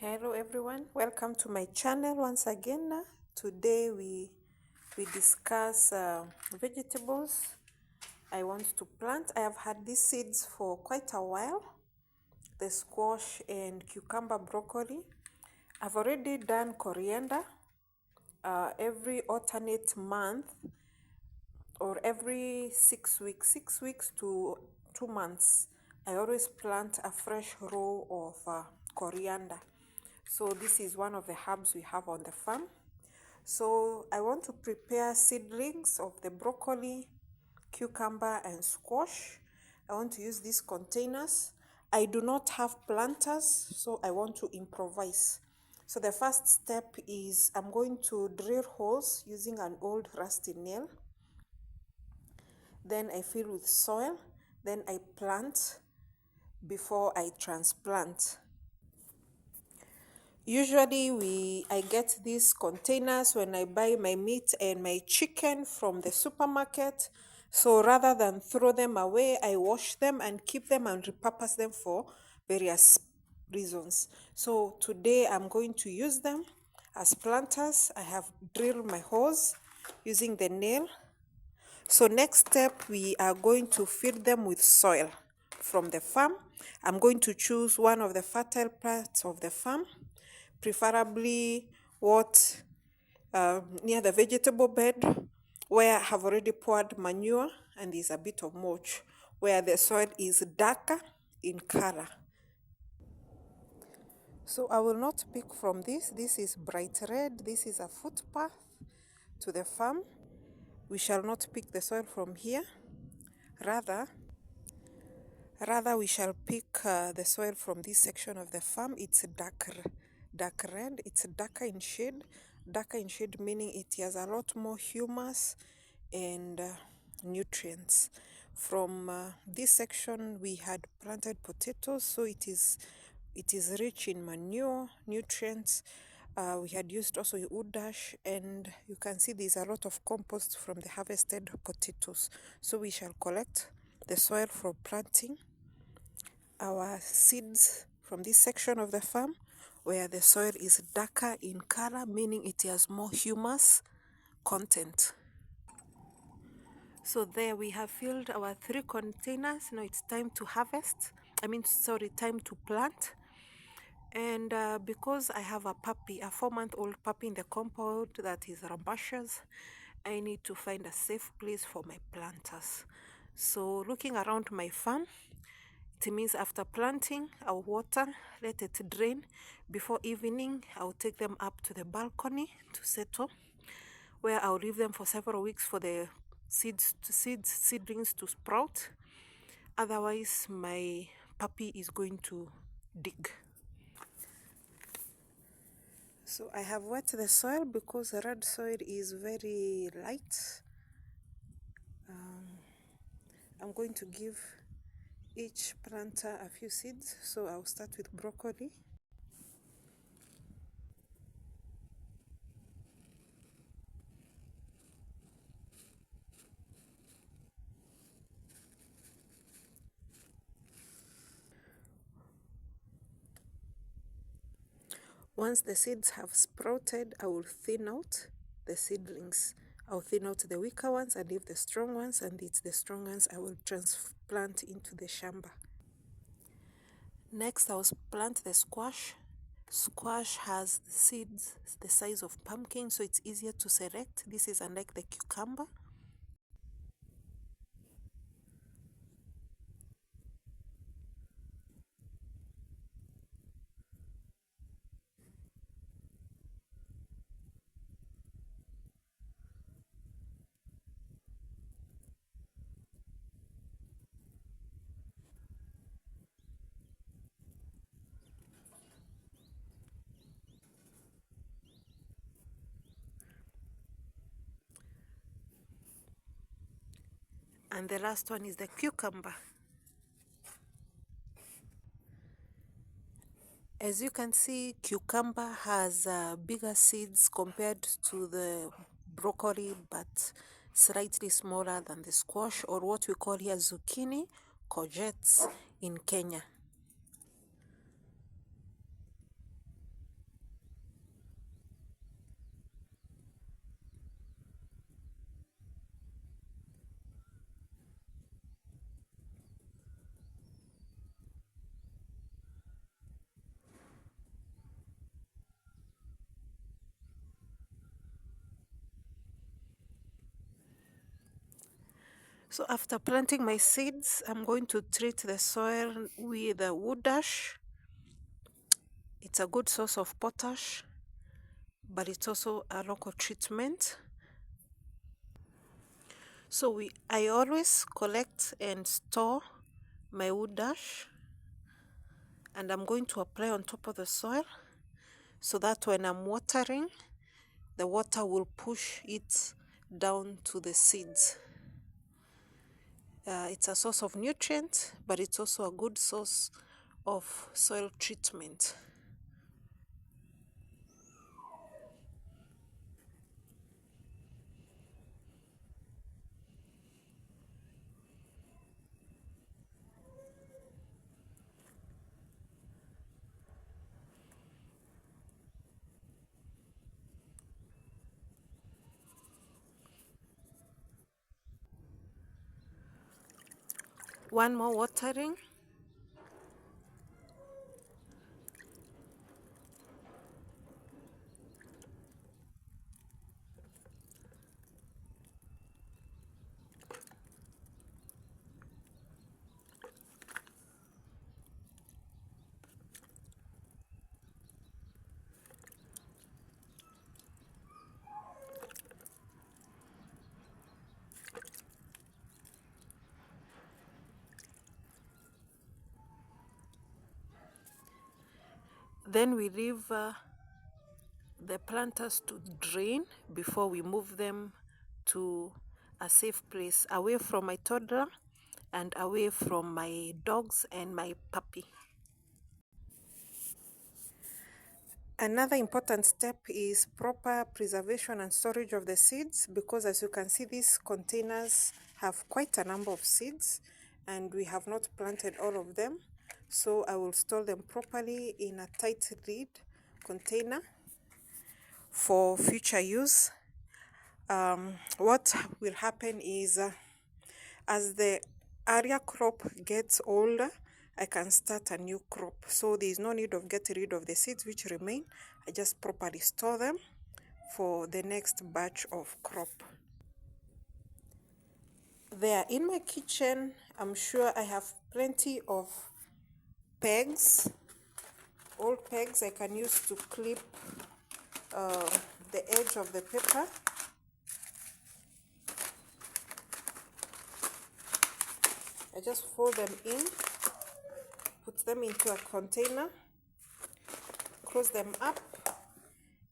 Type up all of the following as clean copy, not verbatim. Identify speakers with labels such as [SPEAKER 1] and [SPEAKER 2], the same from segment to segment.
[SPEAKER 1] Hello everyone, welcome to my channel once again. Today we discuss vegetables I want to plant. I have had these seeds for quite a while, the squash and cucumber broccoli. I've already done coriander every alternate month or every 6 weeks to 2 months. I always plant a fresh row of coriander. So this is one of the herbs we have on the farm. So I want to prepare seedlings of the broccoli, cucumber and squash. I want to use these containers. I do not have planters, so I want to improvise. So the first step is I'm going to drill holes using an old rusty nail. Then I fill with soil. Then I plant before I transplant. Usually I get these containers when I buy my meat and my chicken from the supermarket. So rather than throw them away, I wash them and keep them and repurpose them for various reasons. So today I'm going to use them as planters. I have drilled my holes using the nail. So next step, we are going to fill them with soil from the farm. I'm going to choose one of the fertile parts of the farm, preferably near the vegetable bed, where I have already poured manure and there's a bit of mulch, where the soil is darker in color. So I will not pick from this. This is bright red. This is a footpath to the farm. We shall not pick the soil from here. Rather we shall pick the soil from this section of the farm. It's dark red. It's darker in shade. Darker in shade meaning it has a lot more humus and nutrients. From this section we had planted potatoes, so it is rich in manure, nutrients. We had used also wood ash, and you can see there's a lot of compost from the harvested potatoes. So we shall collect the soil for planting our seeds from this section of the farm, where the soil is darker in color, meaning it has more humus content. So there we have filled our 3 containers. Now it's time to harvest. Time to plant. And because I have a 4-month-old puppy in the compound that is rambunctious, I need to find a safe place for my planters. So looking around my farm, it means after planting, I'll water, let it drain. Before evening, I'll take them up to the balcony to settle, where I'll leave them for several weeks for the seedlings to sprout. Otherwise, my puppy is going to dig. So I have wet the soil because the red soil is very light. I'm going to give each planter a few seeds. So I'll start with broccoli. Once the seeds have sprouted, I will thin out the seedlings. I'll thin out the weaker ones and leave the strong ones, and it's the strong ones I will transplant into the shamba. Next, I'll plant the squash. Squash has seeds the size of pumpkin, so it's easier to select. This is unlike the cucumber. And the last one is the cucumber. As you can see, cucumber has bigger seeds compared to the broccoli, but slightly smaller than the squash, or what we call here zucchini, courgettes in Kenya. So after planting my seeds, I'm going to treat the soil with a wood ash. It's a good source of potash, but it's also a local treatment. So I always collect and store my wood ash, and I'm going to apply on top of the soil so that when I'm watering, the water will push it down to the seeds. It's a source of nutrients, but it's also a good source of soil treatment. One more watering. Then we leave the planters to drain before we move them to a safe place, away from my toddler and away from my dogs and my puppy. Another important step is proper preservation and storage of the seeds, because as you can see, these containers have quite a number of seeds and we have not planted all of them. So I will store them properly in a tight lid container for future use. What will happen is as the area crop gets older, I can start a new crop. So there is no need of getting rid of the seeds which remain. I just properly store them for the next batch of crop. There in my kitchen, I'm sure I have plenty of pegs, old pegs I can use to clip the edge of the paper. I just fold them in, put them into a container, close them up,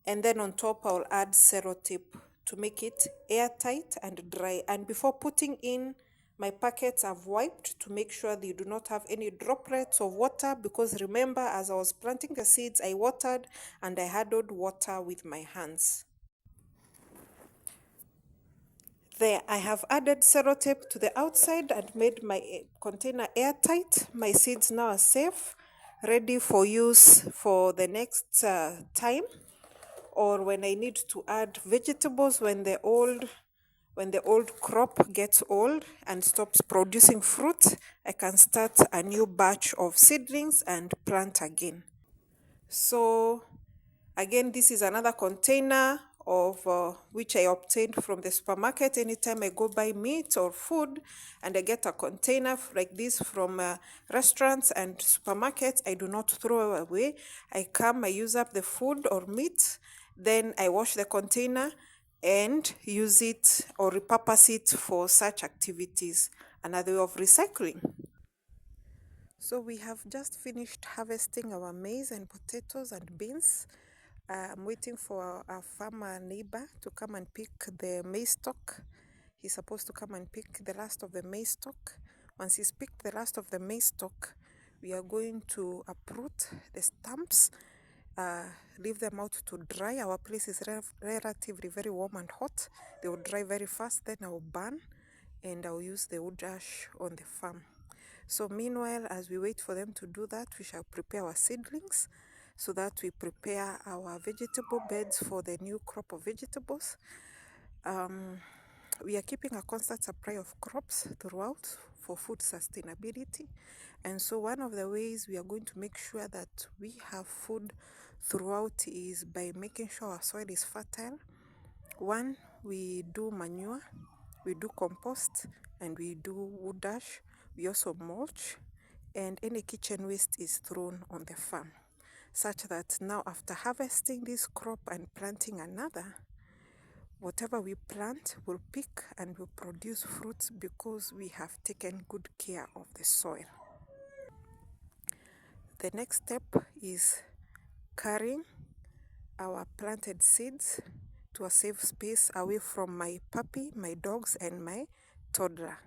[SPEAKER 1] and then on top I'll add sellotape to make it airtight and dry. And before putting in my packets, I've wiped to make sure they do not have any droplets of water, because remember, as I was planting the seeds, I watered and I handled water with my hands. There, I have added sellotape to the outside and made my container airtight. My seeds now are safe, ready for use for the next time, or when I need to add vegetables when the old crop gets old and stops producing fruit. I can start a new batch of seedlings and plant again. So again, this is another container of which I obtained from the supermarket. Anytime I go buy meat or food and I get a container like this from restaurants and supermarkets, I do not throw away. I use up the food or meat, then I wash the container and use it or repurpose it for such activities. Another way of recycling. So we have just finished harvesting our maize and potatoes and beans. I'm waiting for our farmer neighbor to come and pick the maize stalk. He's supposed to come and pick the last of the maize stalk. Once he's picked the last of the maize stalk, we are going to uproot the stumps, leave them out to dry. Our place is relatively very warm and hot. They will dry very fast, then I will burn and I'll use the wood ash on the farm. So meanwhile, as we wait for them to do that, we shall prepare our seedlings so that we prepare our vegetable beds for the new crop of vegetables. We are keeping a constant supply of crops throughout for food sustainability. And so one of the ways we are going to make sure that we have food throughout is by making sure our soil is fertile. One, we do manure, we do compost, and we do wood dash. We also mulch, and any kitchen waste is thrown on the farm, such that now after harvesting this crop and planting another, whatever we plant will pick and will produce fruits because we have taken good care of the soil. The next step is carrying our planted seeds to a safe space away from my puppy, my dogs, and my toddler.